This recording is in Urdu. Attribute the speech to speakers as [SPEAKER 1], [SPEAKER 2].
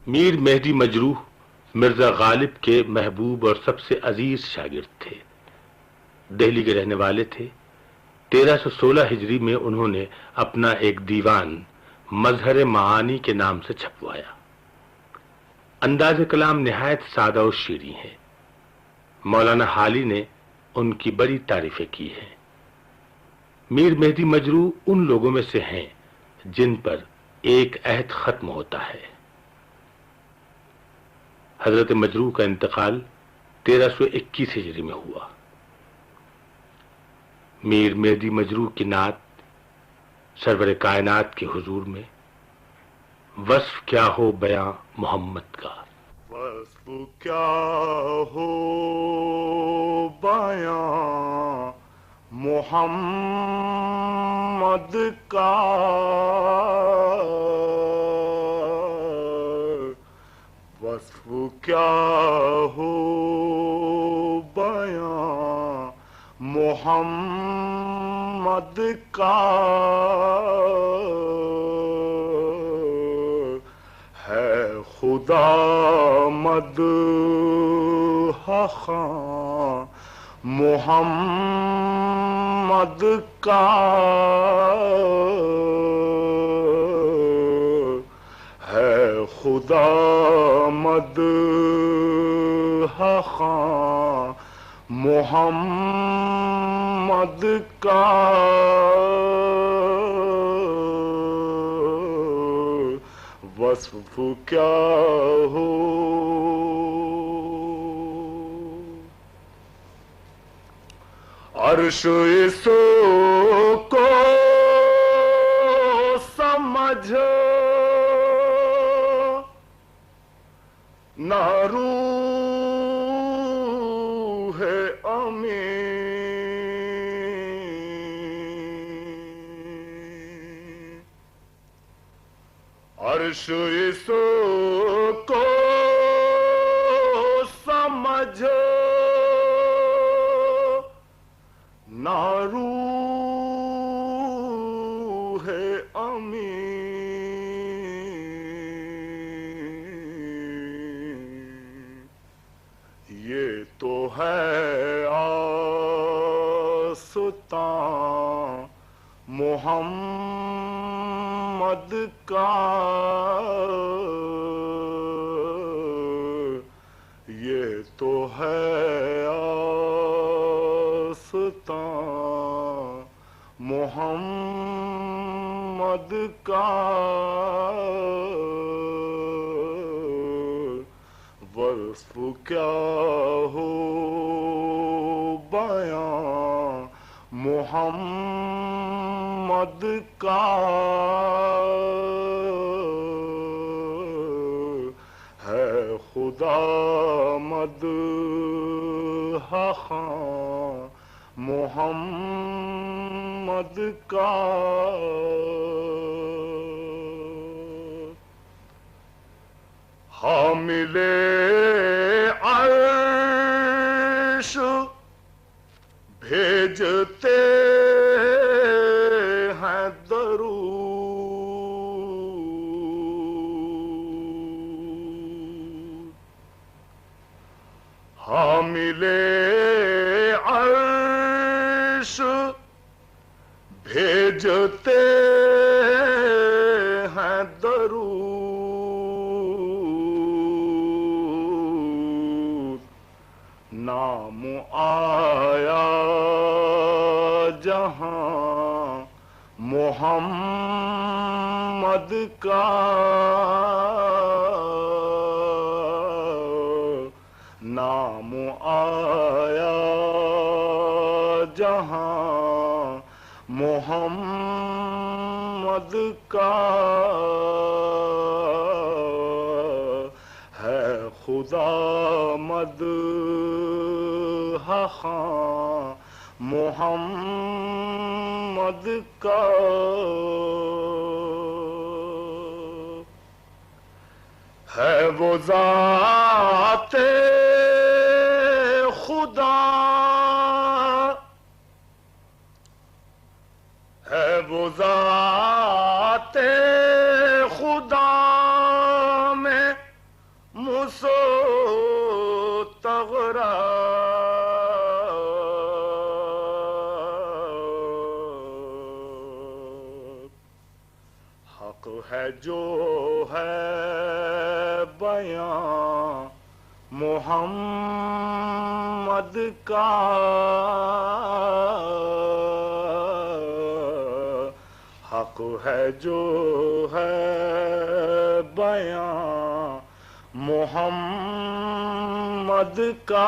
[SPEAKER 1] میر مہدی مجروح مرزا غالب کے محبوب اور سب سے عزیز شاگرد تھے۔ دہلی کے رہنے والے تھے۔ 1316 ہجری میں انہوں نے اپنا ایک دیوان مظہر معانی کے نام سے چھپوایا۔ انداز کلام نہایت سادہ و شیریں ہے۔ مولانا حالی نے ان کی بڑی تعریفیں کی ہیں۔ میر مہدی مجروح ان لوگوں میں سے ہیں جن پر ایک عہد ختم ہوتا ہے۔ حضرت مجروح کا انتقال 1321 ہجری میں ہوا۔ میر مہدی مجروح کی نعت سرور کائنات کے حضور میں وصف کیا ہو بیاں محمد کا،
[SPEAKER 2] وصف کیا ہو بیاں محمد کا، وصف کیا ہو بیاں محمد کا، ہے خدا مدح خواں محمد کا، ہے خدا مدح خواں محمد کا، وصف کیا ہو۔ عرش اس کو سمجھ نہ روح امین، عرش اس کو سمجھ نہ روح امین، یہ تو ہے آستاں محمد کا، یہ تو ہے آستاں محمد کا، وصف کیا ہو بیاں محمد کا، ہے خدا مدح خواں محمد کا، حامل عرش بھیجتے ہیں درود، حامل عرش بھیجتے ہیں درود، نام آیا جہاں محمد کا، نام آیا جہاں محمد کا، ہے خدا مدح خواں محمد کا، ہے وہ ذات خدا، ہے وہ ذات خدا میں حق ہے جو ہے بیان محمد کا، حق ہے جو ہے بیان محمد کا،